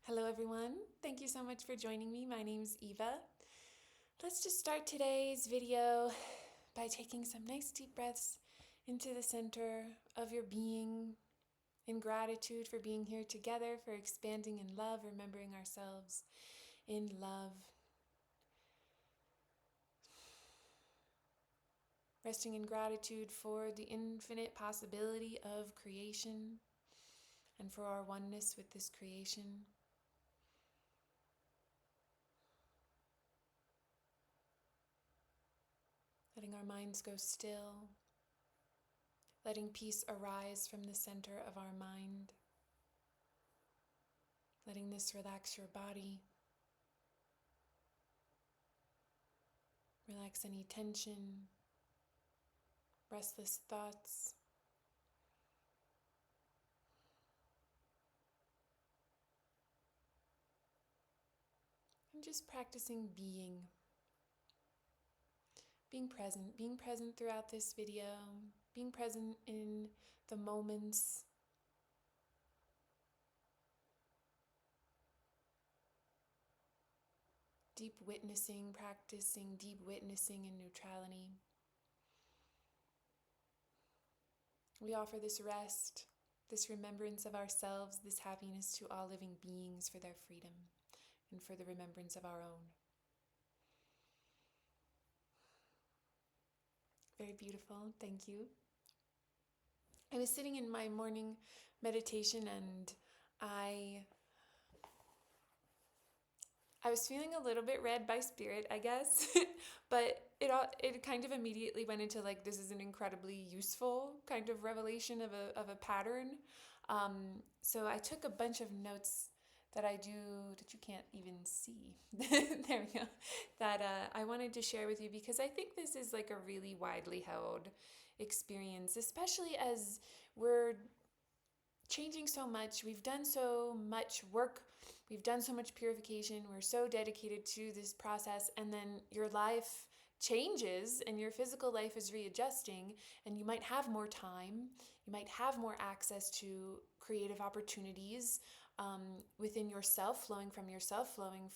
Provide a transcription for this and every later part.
Hello everyone, thank you so much for joining me. My name's Eva. Let's just start today's video by taking some nice deep breaths into the center of your being, in gratitude for being here together, for expanding in love, remembering ourselves in love. Resting in gratitude for the infinite possibility of creation and for our oneness with this creation. Letting our minds go still, letting peace arise from the center of our mind, letting this relax your body, relax any tension, restless thoughts. I'm just practicing being present throughout this video, being present in the moments, practicing deep witnessing in neutrality. We offer this rest, this remembrance of ourselves, this happiness to all living beings for their freedom and for the remembrance of our own. Very beautiful, thank you. I was sitting in my morning meditation and I was feeling a little bit read by spirit, I guess, but it kind of immediately went into like, this is an incredibly useful kind of revelation of a pattern. So I took a bunch of notes that you can't even see. There we go. That I wanted to share with you because I think this is like a really widely held experience, especially as we're changing so much. We've done so much work. We've done so much purification. We're so dedicated to this process. And then your life changes and your physical life is readjusting, and you might have more time. You might have more access to creative opportunities within yourself, flowing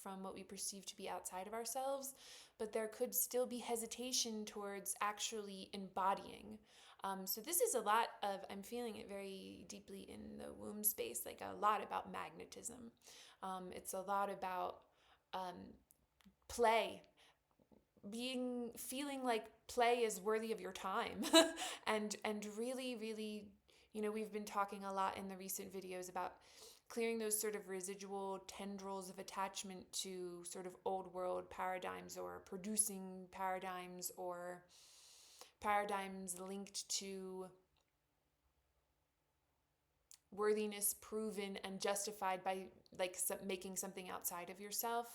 from what we perceive to be outside of ourselves. But there could still be hesitation towards actually embodying. So this is a lot of, I'm feeling it very deeply in the womb space, like a lot about magnetism. It's a lot about play, feeling like play is worthy of your time. and really, we've been talking a lot in the recent videos about clearing those sort of residual tendrils of attachment to sort of old world paradigms or producing paradigms or paradigms linked to worthiness proven and justified by like making something outside of yourself,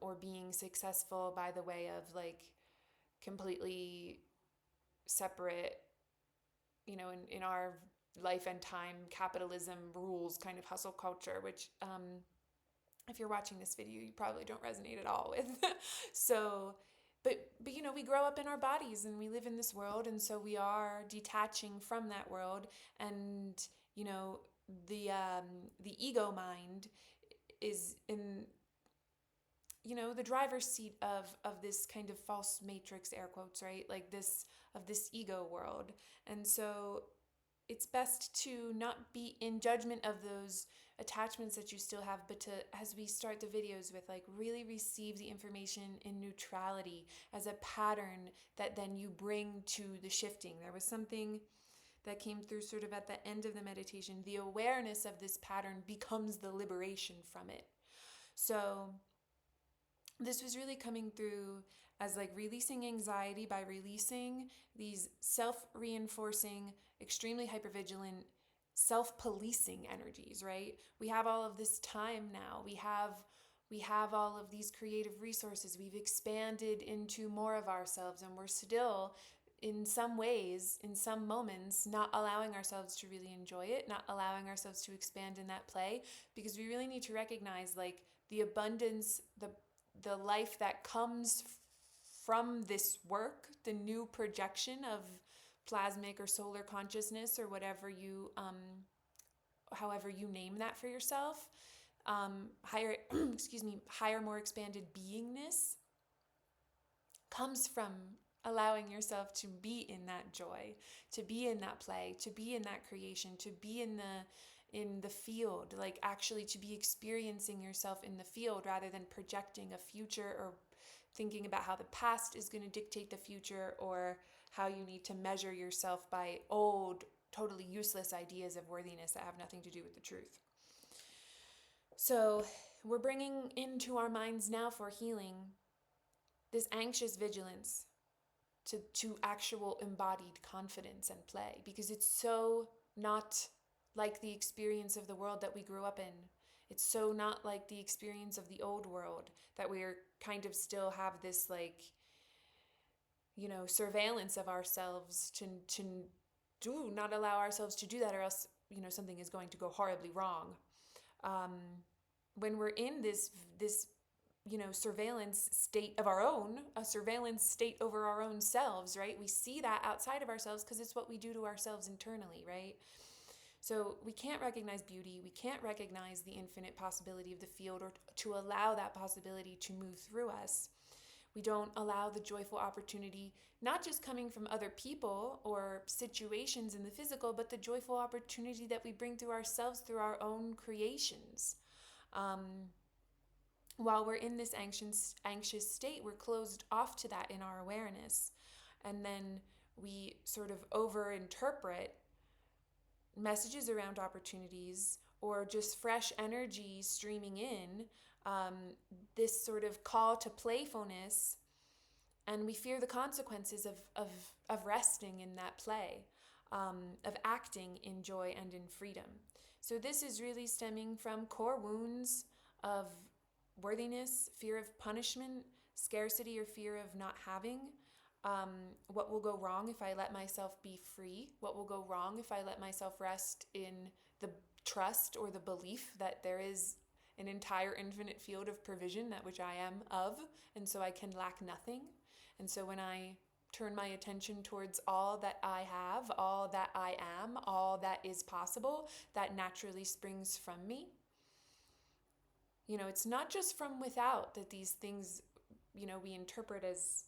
or being successful by the way of like completely separate, in our life and time capitalism rules kind of hustle culture, which if you're watching this video you probably don't resonate at all with. So but we grow up in our bodies and we live in this world, and so we are detaching from that world. And the ego mind is in the driver's seat of this kind of false matrix, air quotes, right? Like this ego world. And so it's best to not be in judgment of those attachments that you still have, but to, as we start the videos with, like really receive the information in neutrality as a pattern that then you bring to the shifting. There was something that came through sort of at the end of the meditation. The awareness of this pattern becomes the liberation from it. So this was really coming through as like releasing anxiety by releasing these self-reinforcing, extremely hypervigilant, self-policing energies, right? We have all of this time now. We have all of these creative resources. We've expanded into more of ourselves, and we're still in some ways, in some moments, not allowing ourselves to really enjoy it, not allowing ourselves to expand in that play, because we really need to recognize like the abundance, the life that comes from this work, the new projection of plasmic or solar consciousness or whatever you, however you name that for yourself. higher, higher, more expanded beingness comes from allowing yourself to be in that joy, to be in that play, to be in that creation, to be in the field, like actually to be experiencing yourself in the field rather than projecting a future or thinking about how the past is going to dictate the future or how you need to measure yourself by old, totally useless ideas of worthiness that have nothing to do with the truth. So we're bringing into our minds now for healing this anxious vigilance to actual embodied confidence and play, because it's so not like the experience of the world that we grew up in. It's so not like the experience of the old world that we're kind of still have this like, surveillance of ourselves to do not allow ourselves to do that, or else, something is going to go horribly wrong. When we're in this surveillance state of our own, a surveillance state over our own selves, right? We see that outside of ourselves because it's what we do to ourselves internally, right? So we can't recognize beauty. We can't recognize the infinite possibility of the field, or to allow that possibility to move through us. We don't allow the joyful opportunity, not just coming from other people or situations in the physical, but the joyful opportunity that we bring through ourselves, through our own creations. While we're in this anxious state, we're closed off to that in our awareness. And then we sort of over-interpret messages around opportunities or just fresh energy streaming in, this sort of call to playfulness, and we fear the consequences of resting in that play, of acting in joy and in freedom. So this is really stemming from core wounds of worthiness, fear of punishment, scarcity or fear of not having. What will go wrong if I let myself be free? What will go wrong if I let myself rest in the trust or the belief that there is an entire infinite field of provision, that which I am of, and so I can lack nothing? And so when I turn my attention towards all that I have, all that I am, all that is possible, that naturally springs from me. It's not just from without that these things, we interpret as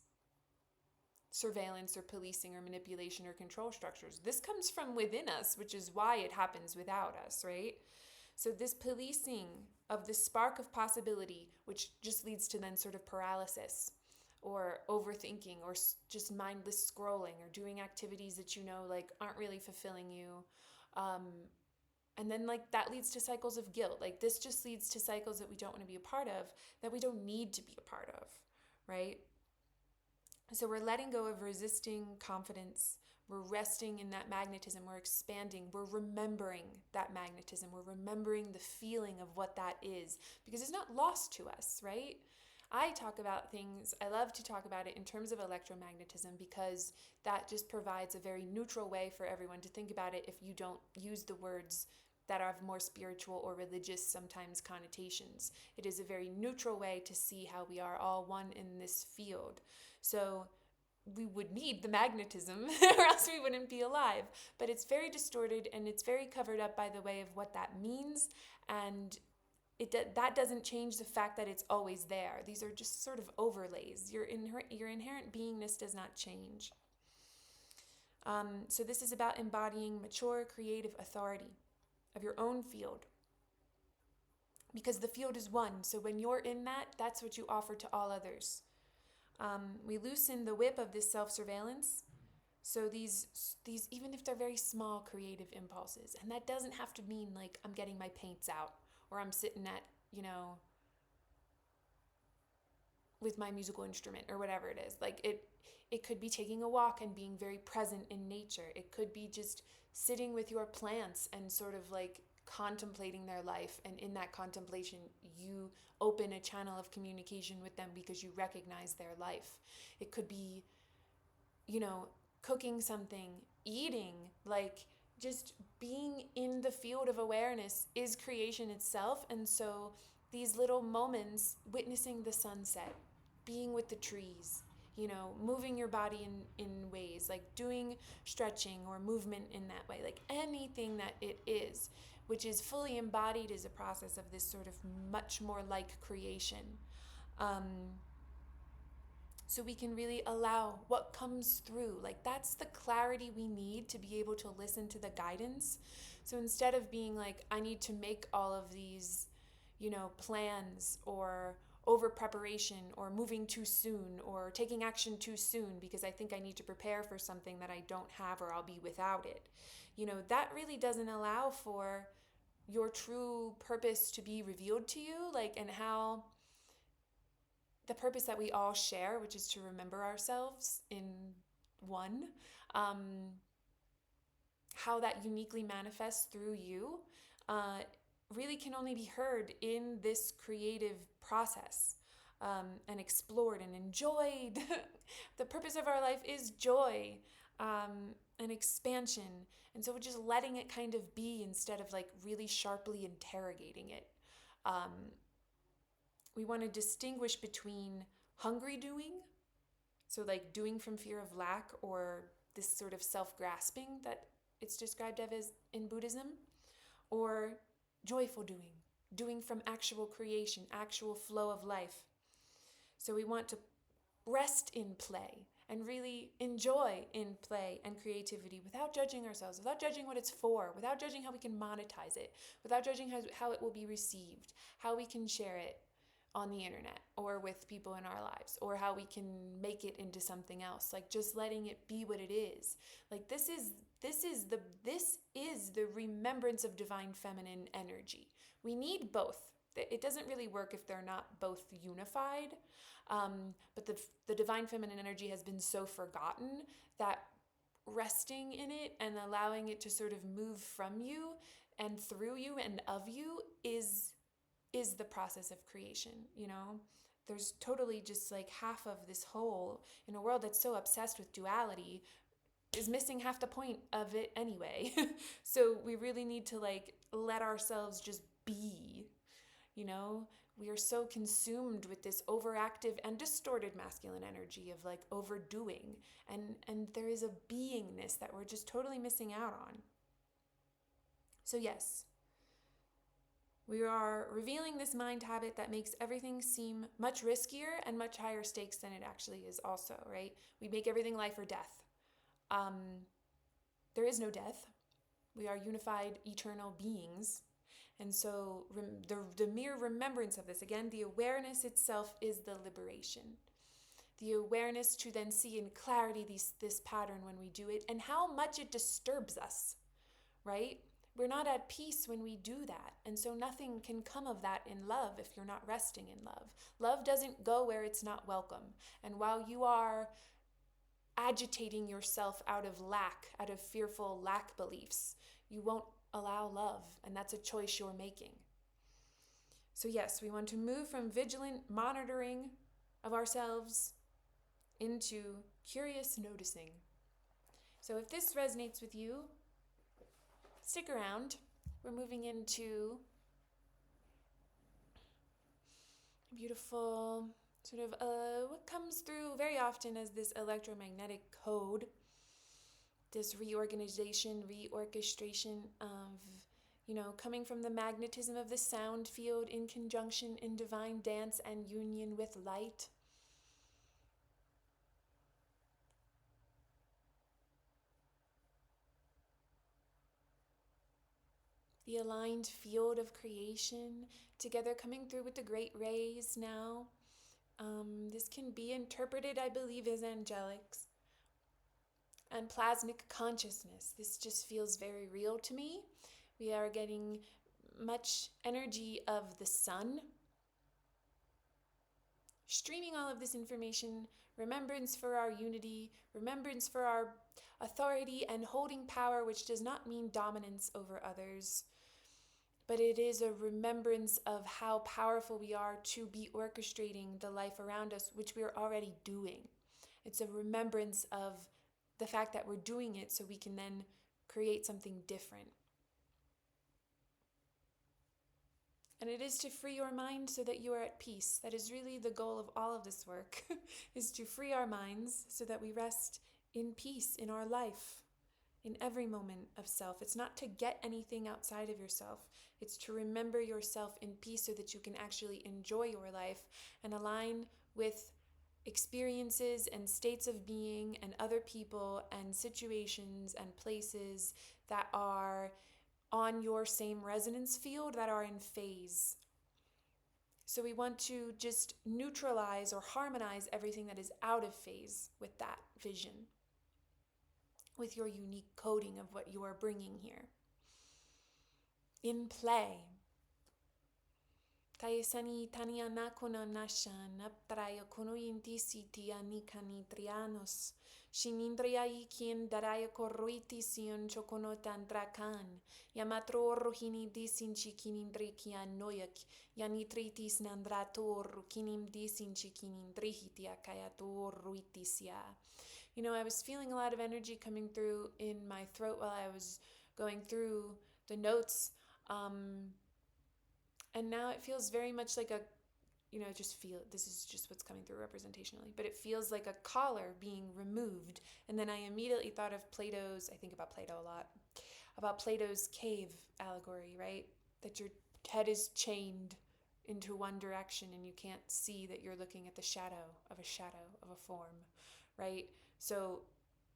surveillance or policing or manipulation or control structures. This comes from within us, which is why it happens without us, right? So this policing of the spark of possibility, which just leads to then sort of paralysis or overthinking or just mindless scrolling or doing activities that like aren't really fulfilling you. And then like that leads to cycles of guilt. Like this just leads to cycles that we don't want to be a part of, that we don't need to be a part of, right? So we're letting go of resisting confidence. We're resting in that magnetism. We're expanding. We're remembering that magnetism. We're remembering the feeling of what that is, because it's not lost to us, right? I love to talk about it in terms of electromagnetism, because that just provides a very neutral way for everyone to think about it if you don't use the words that have more spiritual or religious sometimes connotations. It is a very neutral way to see how we are all one in this field. So we would need the magnetism or else we wouldn't be alive. But it's very distorted and it's very covered up by the way of what that means. And that doesn't change the fact that it's always there. These are just sort of overlays. Your inherent beingness does not change. So this is about embodying mature, creative authority of your own field, because the field is one. So when you're in that, that's what you offer to all others. We loosen the whip of this self-surveillance. So these, even if they're very small creative impulses, and that doesn't have to mean like I'm getting my paints out or I'm sitting at, with my musical instrument or whatever it is. Like it could be taking a walk and being very present in nature. It could be just sitting with your plants and sort of like contemplating their life, and in that contemplation you open a channel of communication with them because you recognize their life. It could be cooking something, eating, like just being in the field of awareness is creation itself. And so these little moments, witnessing the sunset, being with the trees, moving your body in ways like doing stretching or movement in that way, like anything that it is, which is fully embodied as a process of this sort of much more like creation. So we can really allow what comes through. Like, that's the clarity we need to be able to listen to the guidance. So instead of being like, I need to make all of these, plans, or over preparation, or moving too soon, or taking action too soon because I think I need to prepare for something that I don't have or I'll be without it. That really doesn't allow for your true purpose to be revealed to you, and how the purpose that we all share, which is to remember ourselves in one, how that uniquely manifests through you, really can only be heard in this creative process, and explored and enjoyed. The purpose of our life is joy, and expansion. And so we're just letting it kind of be instead of really sharply interrogating it. We want to distinguish between hungry doing, so doing from fear of lack, or this sort of self-grasping that it's described as in Buddhism, or joyful doing from actual creation, actual flow of life. So we want to rest in play and really enjoy in play and creativity without judging ourselves, without judging what it's for, without judging how we can monetize it, without judging how it will be received, how we can share it on the internet or with people in our lives, or how we can make it into something else. Just letting it be what it is. This is the remembrance of divine feminine energy. We need both. It doesn't really work if they're not both unified. But the divine feminine energy has been so forgotten that resting in it and allowing it to sort of move from you and through you and of you is the process of creation. There's totally just half of this whole, in a world that's so obsessed with duality, is missing half the point of it anyway. So we really need to let ourselves just be. We are so consumed with this overactive and distorted masculine energy of overdoing, and there is a beingness that we're just totally missing out on. So yes, we are revealing this mind habit that makes everything seem much riskier and much higher stakes than it actually is also, right? We make everything life or death. There is no death. We are unified, eternal beings. And so the mere remembrance of this, again, the awareness itself is the liberation. The awareness to then see in clarity this pattern when we do it, and how much it disturbs us, right? We're not at peace when we do that. And so nothing can come of that in love if you're not resting in love. Love doesn't go where it's not welcome. And while you are agitating yourself out of fearful lack beliefs, you won't allow love, and that's a choice you're making. So yes, we want to move from vigilant monitoring of ourselves into curious noticing. So if this resonates with you, stick around. We're moving into a beautiful sort of what comes through very often as this electromagnetic code, this reorganization, reorchestration of, coming from the magnetism of the sound field in conjunction in divine dance and union with light. The aligned field of creation together coming through with the great rays now. This can be interpreted, I believe, as angelics and plasmic consciousness. This just feels very real to me. We are getting much energy of the sun, streaming all of this information, remembrance for our unity, remembrance for our authority and holding power, which does not mean dominance over others, but it is a remembrance of how powerful we are to be orchestrating the life around us, which we are already doing. It's a remembrance of the fact that we're doing it so we can then create something different. And it is to free your mind so that you are at peace. That is really the goal of all of this work, is to free our minds so that we rest in peace in our life, in every moment of self. It's not to get anything outside of yourself. It's to remember yourself in peace so that you can actually enjoy your life and align with experiences and states of being and other people and situations and places that are on your same resonance field, that are in phase. So we want to just neutralize or harmonize everything that is out of phase with that vision, with your unique coding of what you are bringing here. In play. Kayesani tania nakuna nashan aptaraya kunoyinti siti anikani trianos. Shinindriai kien daraya korruiti sion chokonotan drakan. Yamatro rohini disin chikinindri kian noyak. Yanitritis nandrator kinim disin chikinindrihiti akayator ruitisia. You know, I was feeling a lot of energy coming through in my throat while I was going through the notes. And now it feels very much like a, this is just what's coming through representationally, but it feels like a collar being removed. And then I immediately thought of I think about Plato a lot, about Plato's cave allegory, right? That your head is chained into one direction and you can't see that you're looking at the shadow of a form, right? So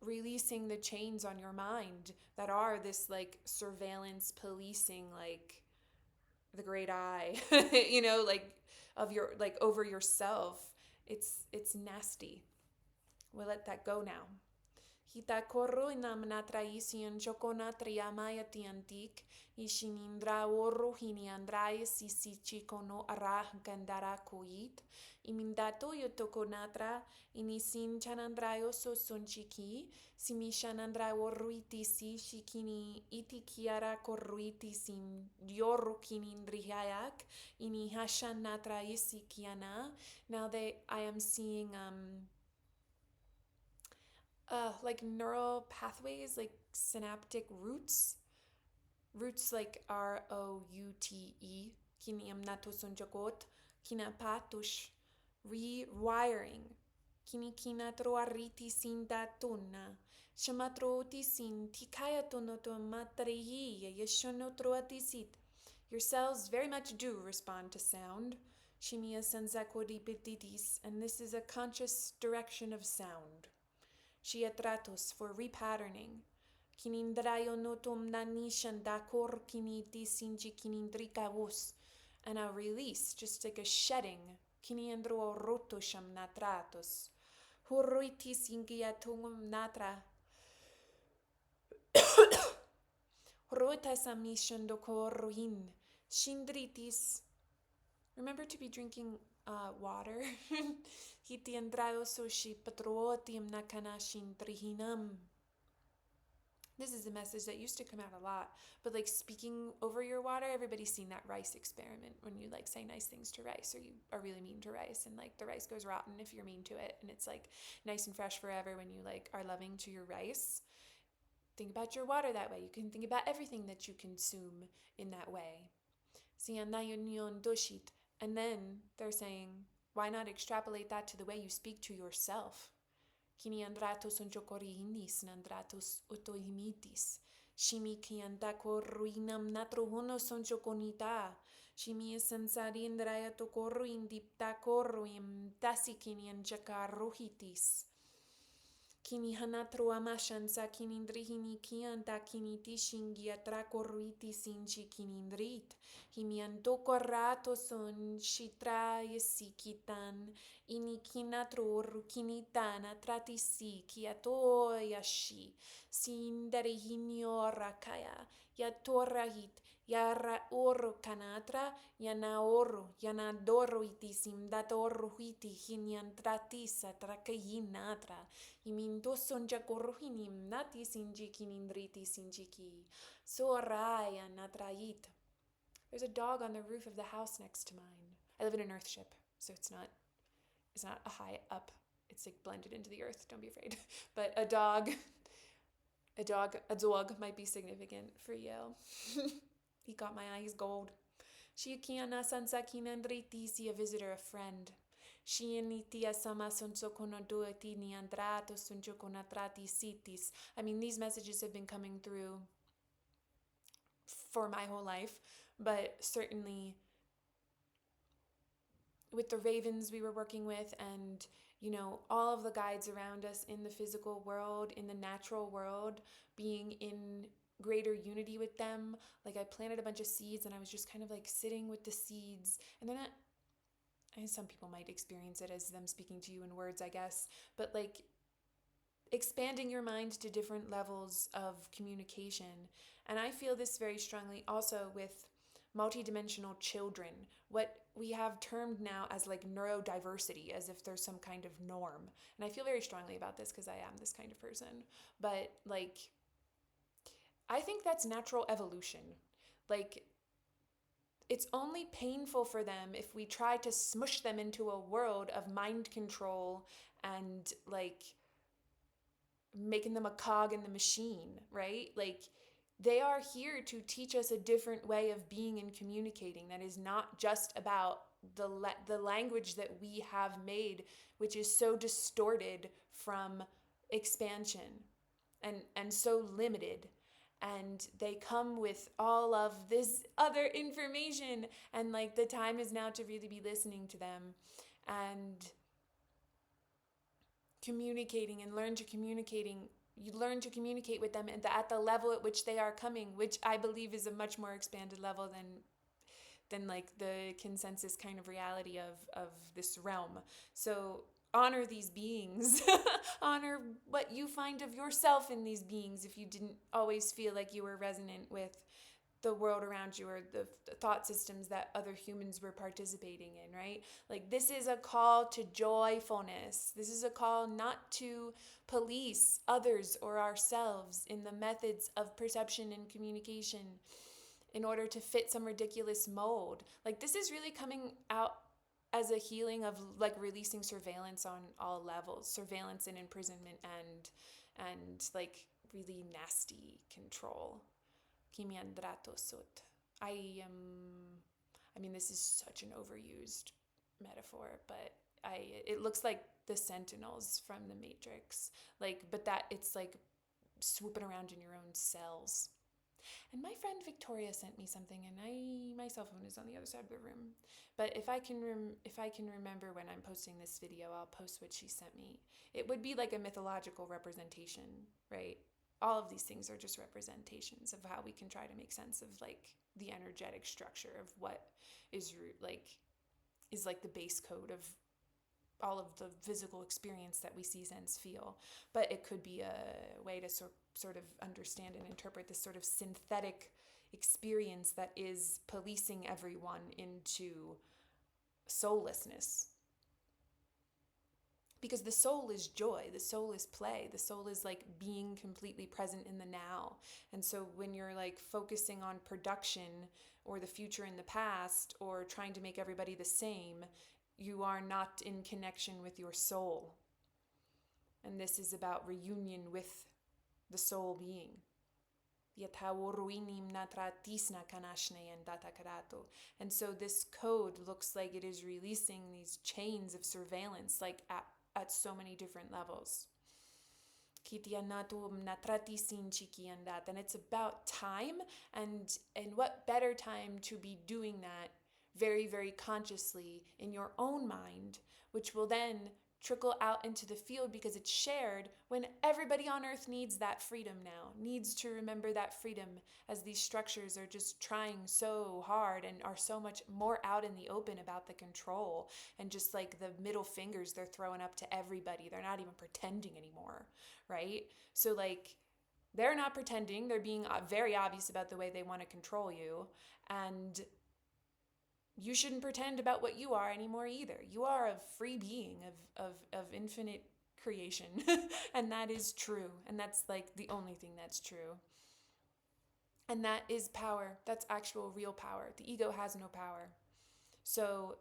releasing the chains on your mind that are this like surveillance, policing, like the great eye, of your, like, over yourself. It's nasty. We'll let that go now. Hita korro inamnatra isian chokonatria mayatiantik, ishinindra orro hiniandrai sisichikono arah gandara koit, imindato yotokonatra inisin chanandrayo sosunchiki, simishanandra orruiti si shikini itikiara korruiti sim diorro kinindrihayak, ini hashanatra isikiana. Now I am seeing like neural pathways, like synaptic roots like ROUTE, kiniam natosonjakot, kinapatush, rewiring, kinikinato ariti sindatuna, shamatroti sin tikayatonoto matrihi, yeshonotroatisit. Your cells very much do respond to sound. Shimia sanzakodipiditis, and this is a conscious direction of sound. Shiatratos for repatterning. Kinindrayo notum nanishan dakor kiniti sinji kinindrikavus. And a release, just like a shedding. Kiniandro rotosham natratos. Hurritis ingiatungum natra. Rotasamishandokorohin. Shindritis. Remember to be drinking water. Hitiandrayo soshi patrootium nakanashin trihinam. This is a message that used to come out a lot, but like speaking over your water, everybody's seen that rice experiment when you like say nice things to rice, or you are really mean to rice, and like the rice goes rotten if you're mean to it, and it's like nice and fresh forever when you like are loving to your rice. Think about your water that way. You can think about everything that you consume in that way. And then they're saying, why not extrapolate that to the way you speak to yourself? Kini andratos onjokorihinis nandratos otohimitis. Shimi kiandako ruinam natrohono sonjokonita. Shimi esensarindraya tokoru indipta koruim tasikini anjakarohitis. Kini hanatro amashansa kinindrihini kianta kiniti shingia trakoruiti sinchi kinindrit. Himiantokorato son shitra yesikitan. Inikinatro rukinitana tratisi kiato yashi. Sindarihinio rakaya. Yatorahit. Yara oro kanatra, yana oro, yana doro itisim datoro hiti hiniantratisa trakayinatra, imindoson jakorohinim nati sinjikinindriti sinjiki, soraya natrait. There's a dog on the roof of the house next to mine. I live in an earthship, so it's not a high up. It's like blended into the earth, don't be afraid. But a dog might be significant for you. He caught my eye, he's gold. Shikiana sansakinandriti, see a visitor, a friend. I mean, these messages have been coming through for my whole life, but certainly with the ravens we were working with, and all of the guides around us in the physical world, in the natural world, being in greater unity with them. Like, I planted a bunch of seeds and I was just kind of like sitting with the seeds, and then some people might experience it as them speaking to you in words, I guess, but like expanding your mind to different levels of communication. And I feel this very strongly also with multidimensional children, what we have termed now as like neurodiversity, as if there's some kind of norm. And I feel very strongly about this because I am this kind of person. But like, I think that's natural evolution. Like, it's only painful for them if we try to smush them into a world of mind control and like making them a cog in the machine, right? Like, they are here to teach us a different way of being and communicating that is not just about the language that we have made, which is so distorted from expansion and so limited. And they come with all of this other information, and like the time is now to really be listening to them and communicating, and you learn to communicate with them at the level at which they are coming, which I believe is a much more expanded level than like the consensus kind of reality of this realm. So honor these beings. Honor what you find of yourself in these beings if you didn't always feel like you were resonant with the world around you, or the thought systems that other humans were participating in, right? Like, this is a call to joyfulness. This is a call not to police others or ourselves in the methods of perception and communication in order to fit some ridiculous mold. Like, this is really coming out as a healing of like releasing surveillance on all levels, surveillance and imprisonment and like really nasty control. I mean, this is such an overused metaphor, but it looks like the Sentinels from the Matrix. Like, but that it's like swooping around in your own cells. And my friend Victoria sent me something, and my cell phone is on the other side of the room. But if I can remember when I'm posting this video, I'll post what she sent me. It would be like a mythological representation, right? All of these things are just representations of how we can try to make sense of like the energetic structure of what is like the base code of all of the physical experience that we see, sense, feel. But it could be a way to sort of understand and interpret this sort of synthetic experience that is policing everyone into soullessness. Because the soul is joy, the soul is play, the soul is like being completely present in the now. And so when you're like focusing on production or the future and the past, or trying to make everybody the same, you are not in connection with your soul. And this is about reunion with the soul being. And so this code looks like it is releasing these chains of surveillance, like at so many different levels. And it's about time, and what better time to be doing that very, very consciously in your own mind, which will then trickle out into the field because it's shared, when everybody on earth needs that freedom now, needs to remember that freedom, as these structures are just trying so hard and are so much more out in the open about the control and just like the middle fingers they're throwing up to everybody. They're not even pretending anymore, right? So like, they're not pretending, they're being very obvious about the way they want to control you, and you shouldn't pretend about what you are anymore either. You are a free being of infinite creation. And that is true. And that's like the only thing that's true. And that is power. That's actual real power. The ego has no power. So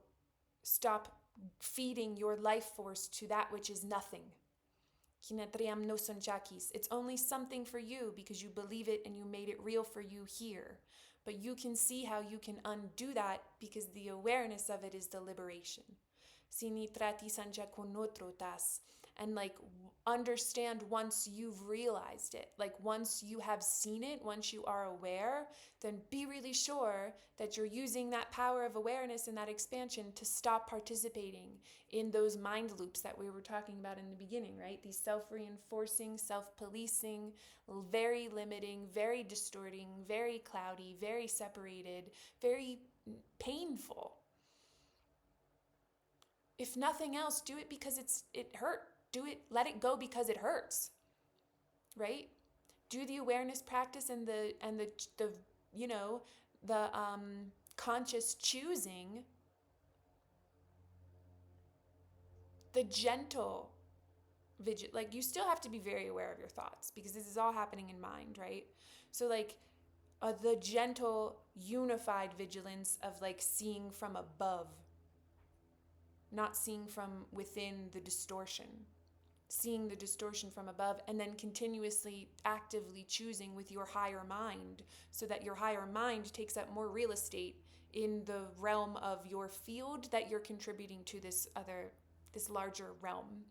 stop feeding your life force to that which is nothing. It's only something for you because you believe it and you made it real for you here. But you can see how you can undo that, because the awareness of it is the liberation. si ni trati sanja con otro tas. And like understand once you've realized it, like once you have seen it, once you are aware, then be really sure that you're using that power of awareness and that expansion to stop participating in those mind loops that we were talking about in the beginning, right? These self-reinforcing, self-policing, very limiting, very distorting, very cloudy, very separated, very painful. If nothing else, do it because it hurt. Do it, let it go because it hurts. Right? Do the awareness practice and the you know, the conscious choosing, the gentle like you still have to be very aware of your thoughts because this is all happening in mind, right? So like the gentle unified vigilance of like seeing from above, not seeing from within the distortion, seeing the distortion from above, and then continuously actively choosing with your higher mind so that your higher mind takes up more real estate in the realm of your field that you're contributing to this larger realm,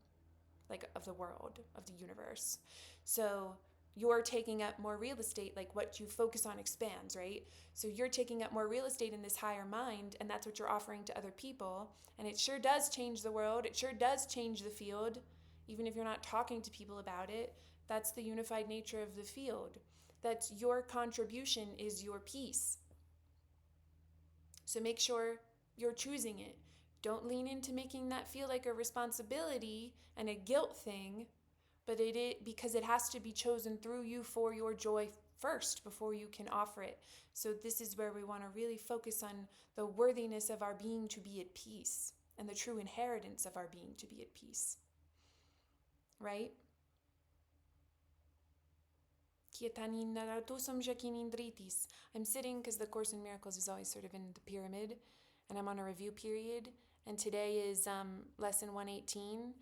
like of the world, of the universe. So you're taking up more real estate, like what you focus on expands, right? So you're taking up more real estate in this higher mind, and that's what you're offering to other people. And it sure does change the world. It sure does change the field, even if you're not talking to people about it. That's the unified nature of the field. That's your contribution is your peace. So make sure you're choosing it. Don't lean into making that feel like a responsibility and a guilt thing, but because it has to be chosen through you for your joy first before you can offer it. So this is where we want to really focus on the worthiness of our being to be at peace and the true inheritance of our being to be at peace. Right? I'm sitting because the Course in Miracles is always sort of in the pyramid, and I'm on a review period, and today is lesson 118.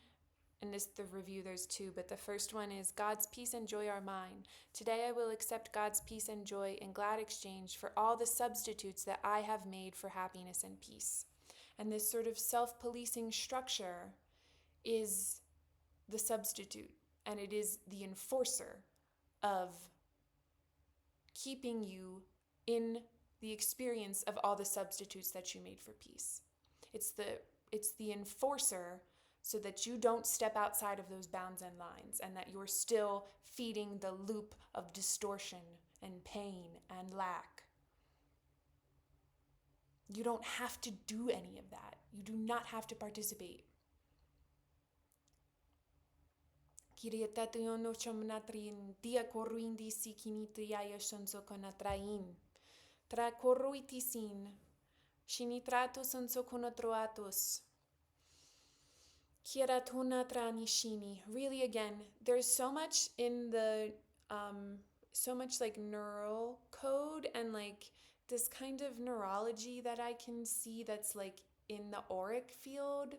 In the review there's two, but the first one is God's peace and joy are mine. Today I will accept God's peace and joy in glad exchange for all the substitutes that I have made for happiness and peace. And this sort of self-policing structure is the substitute, and it is the enforcer of keeping you in the experience of all the substitutes that you made for peace. It's the enforcer so that you don't step outside of those bounds and lines, and that you're still feeding the loop of distortion and pain and lack. You don't have to do any of that. You do not have to participate. Kirietatuyono chomnatrin, dia koruindi sikinitriaya shonsokonatrain. Tra koruitisin, shinitratus onsokonotroatus. Kieratunatranishini. Really, again, there's so much in the, so much like neural code and like this kind of neurology that I can see that's like in the auric field.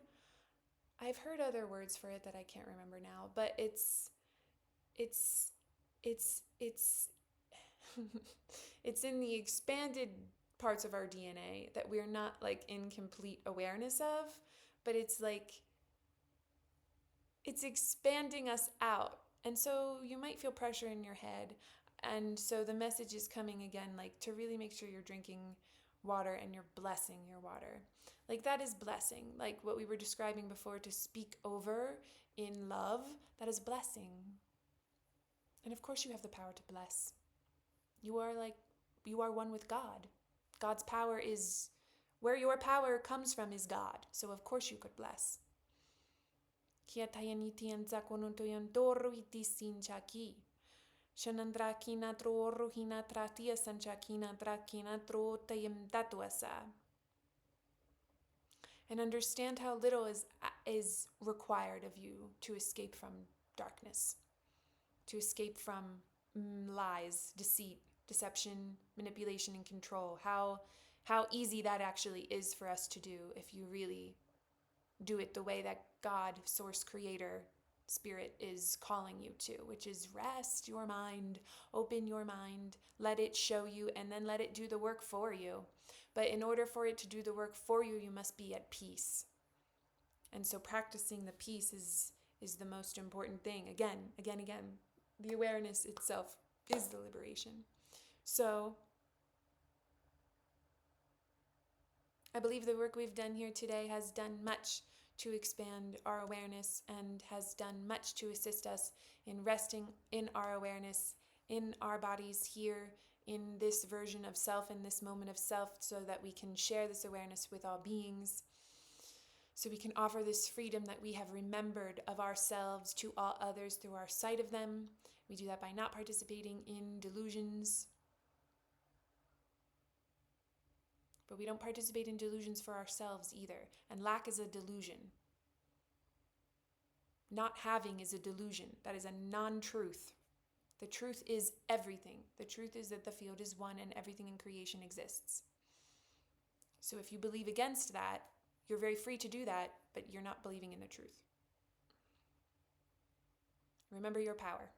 I've heard other words for it that I can't remember now, but it's it's in the expanded parts of our DNA that we're not like in complete awareness of, but it's like it's expanding us out. And so you might feel pressure in your head. And so the message is coming again, like to really make sure you're drinking water and you're blessing your water. Like that is blessing. Like what we were describing before, to speak over in love, that is blessing. And of course you have the power to bless. You are one with God. God's power is, where your power comes from is God. So of course you could bless. And understand how little is required of you to escape from darkness, to escape from lies, deceit, deception, manipulation, and control. How easy that actually is for us to do if you really do it the way that God, Source, Creator, Spirit is calling you to, which is rest your mind, open your mind, let it show you, and then let it do the work for you. But in order for it to do the work for you, you must be at peace. And so practicing the peace is the most important thing. Again. The awareness itself is the liberation. So I believe the work we've done here today has done much to expand our awareness and has done much to assist us in resting in our awareness, in our bodies here, in this version of self, in this moment of self, so that we can share this awareness with all beings, so we can offer this freedom that we have remembered of ourselves to all others through our sight of them. We do that by not participating in delusions. But we don't participate in delusions for ourselves either. And lack is a delusion. Not having is a delusion. That is a non-truth. The truth is everything. The truth is that the field is one and everything in creation exists. So if you believe against that, you're very free to do that, but you're not believing in the truth. Remember your power.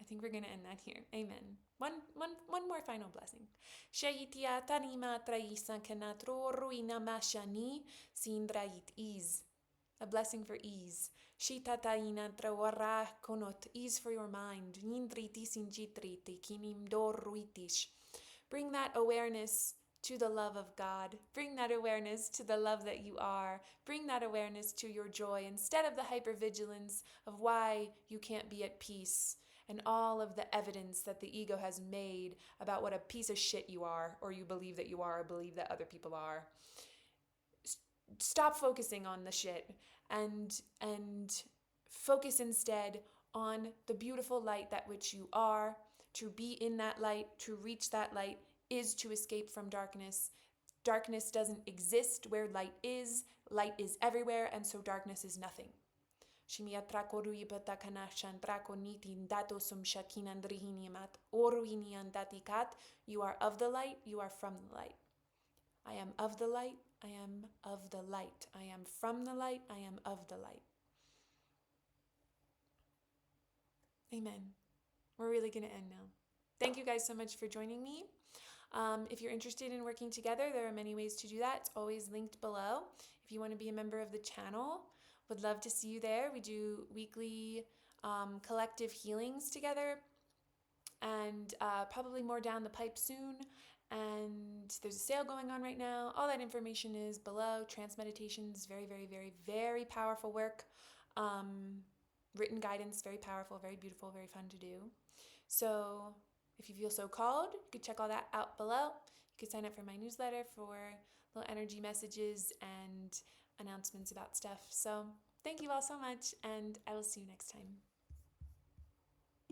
I think we're going to end that here. Amen. One more final blessing. Shayitia tanima traisa kenatro ruina mashani sindrait ease. A blessing for ease. Shita taina trawara konot. Ease for your mind. Nindriti sinjitriti kinim doruitish. Bring that awareness to the love of God. Bring that awareness to the love that you are. Bring that awareness to your joy instead of the hyper-vigilance of why you can't be at peace and all of the evidence that the ego has made about what a piece of shit you are, or you believe that you are, or believe that other people are. Stop focusing on the shit and focus instead on the beautiful light that which you are. To be in that light, to reach that light, is to escape from darkness. Darkness doesn't exist where light is. Light is everywhere, and so darkness is nothing. You are of the light, you are from the light. I am of the light, I am of the light. I am from the light, I am of the light. Amen. We're really going to end now. Thank you guys so much for joining me. If you're interested in working together, there are many ways to do that. It's always linked below. If you want to be a member of the channel, would love to see you there. We do weekly collective healings together, and probably more down the pipe soon. And there's a sale going on right now. All that information is below. Trance meditations, very, very, very, very powerful work. Written guidance, very powerful, very beautiful, very fun to do. So if you feel so called, you could check all that out below. You could sign up for my newsletter for little energy messages and announcements about stuff. So thank you all so much, and I will see you next time.